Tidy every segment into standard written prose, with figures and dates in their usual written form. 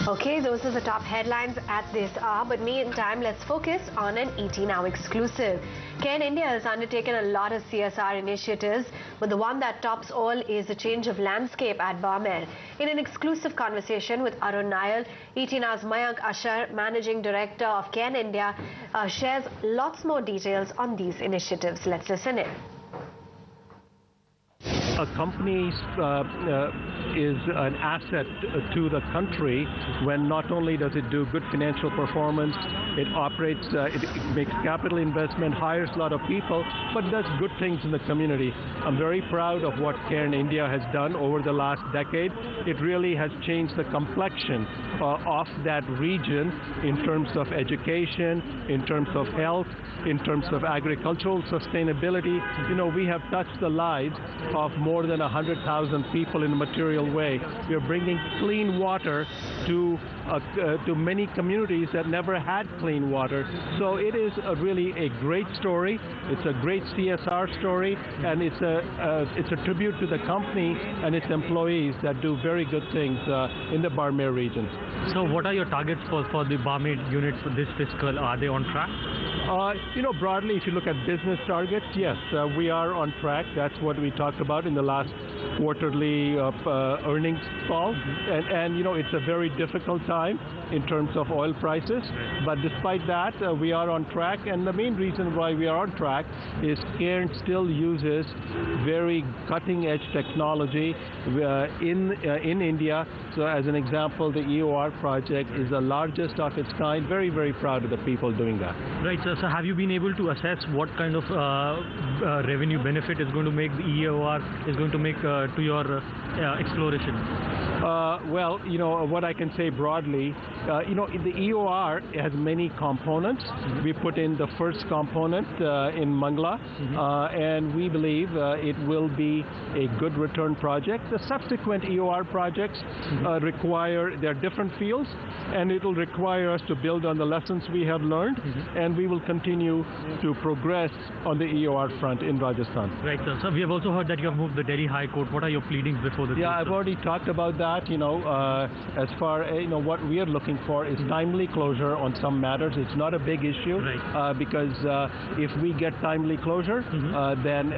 Okay, those are the top headlines at this hour, but meantime, let's focus on an ET Now exclusive. Cairn India has undertaken a lot of CSR initiatives, but the one that tops all is the change of landscape at Barmer. In an exclusive conversation with Arun Nayal, ET Now's Mayank Ashar, Managing Director of Cairn India, shares lots more details on these initiatives. Let's listen in. A company is an asset to the country when not only does it do good financial performance, it operates, it makes capital investment, hires a lot of people, but does good things in the community. I'm very proud of what Cairn India has done over the last decade. It really has changed the complexion of that region in terms of education, in terms of health, in terms of agricultural sustainability. You know, we have touched the lives of more than 100,000 people in a material way. We are bringing clean water to many communities that never had clean water. So it is really a great story. It's a great CSR story, and it's a tribute to the company and its employees that do very good things in the Barmer region. So what are your targets for the Barmer unit for this fiscal? Are they on track? You know, broadly, if you look at business targets, yes, we are on track. That's what we talked about in the last quarterly earnings call. And you know, it's a very difficult time in terms of oil prices. But despite that, we are on track. And the main reason why we are on track is Cairn still uses very cutting-edge technology in India. So as an example, the EOR project is the largest of its kind. Very, very proud of the people doing that. Right, so have you been able to assess what kind of revenue benefit is going to make the EOR is going to make to your exploration? Well, you know, what I can say broadly, you know, the EOR has many components. We put in the first component in Mangla, and we believe it will be a good return project. The subsequent EOR projects they're different fields, and it will require us to build on the lessons we have learned, and we will continue to progress on the EOR front in Rajasthan. Right, sir. So we have also heard that you have moved the Delhi High Court. What are your pleadings before the court? Yeah, I've already talked about that. You know, as far as, you know, what we are looking for is timely closure on some matters. It's not a big issue, right. Because if we get timely closure, then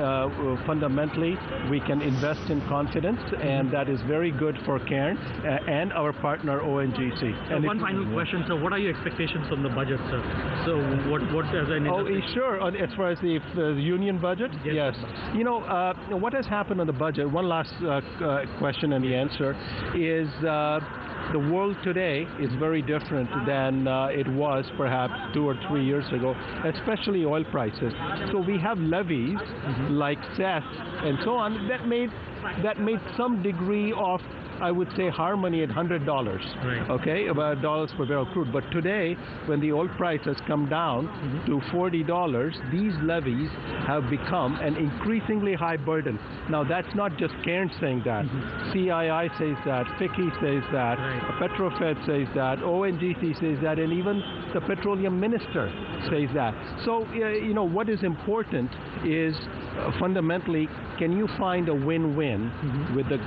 fundamentally we can invest in confidence, and that is very good for Cairn and our partner ONGC. And one final question, so what are your expectations from the budget, sir? So what as an industry? Oh, sure. As far as the union budget? Yes. You know, what has happened on the budget, one last question and the answer, is the world today is very different than it was perhaps 2 or 3 years ago, especially oil prices. So we have levies like cess and so on that made some degree of, I would say, harmony at $100, right. Okay, about dollars per barrel crude. But today, when the oil price has come down to $40, these levies have become an increasingly high burden. Now, that's not just Cairn saying that. CII says that, FICCI says that, right. Petrofed says that, ONGC says that, and even the petroleum minister says that. So, you know, what is important is fundamentally, can you find a win-win with the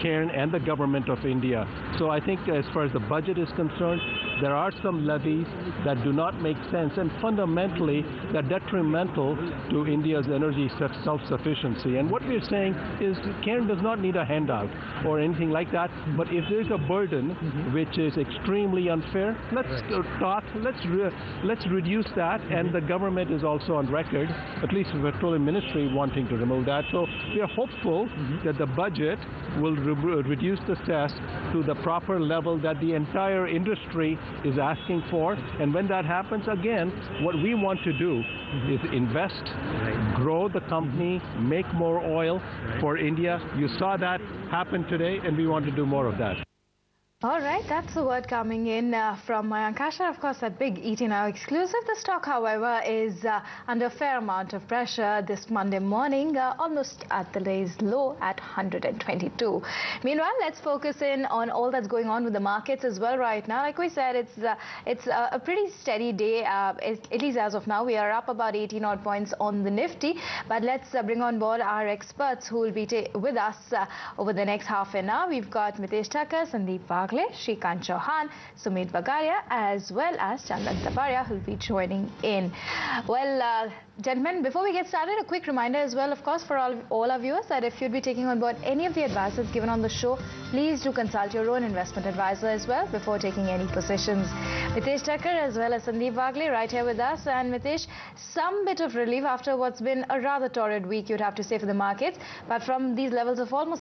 Cairn and the government of India? So I think as far as the budget is concerned, there are some levies that do not make sense, and fundamentally they're detrimental to India's energy self-sufficiency. And what we're saying is Cairn does not need a handout or anything like that, but if there's a burden which is extremely unfair, let's talk, let's reduce that, and the government is also on record, at least the petroleum ministry, wanting to remove that. So we are hopeful that the budget will reduce the cess to the proper level that the entire industry is asking for. And when that happens, again, what we want to do is invest, grow the company, make more oil for India. You saw that happen today, and we want to do more of that. All right, that's the word coming in from Mayank Ashar. Of course, that big ET Now exclusive. The stock, however, is under a fair amount of pressure this Monday morning, almost at the day's low at 122. Meanwhile, let's focus in on all that's going on with the markets as well right now. Like we said, it's a pretty steady day, at least as of now. We are up about 18 odd points on the Nifty. But let's bring on board our experts who will be with us over the next half an hour. We've got Mitesh Thakkar, Sandeep Wagh, Bagle, Shrikant Chauhan, Sumit Bagaria, as well as Chandan Taparia, who will be joining in. Well, gentlemen, before we get started, a quick reminder as well, of course, for all our viewers that if you'd be taking on board any of the advices given on the show, please do consult your own investment advisor as well before taking any positions. Mitesh Thakkar as well as Sandeep Bagle right here with us. And Mitesh, some bit of relief after what's been a rather torrid week, you'd have to say, for the markets. But from these levels of almost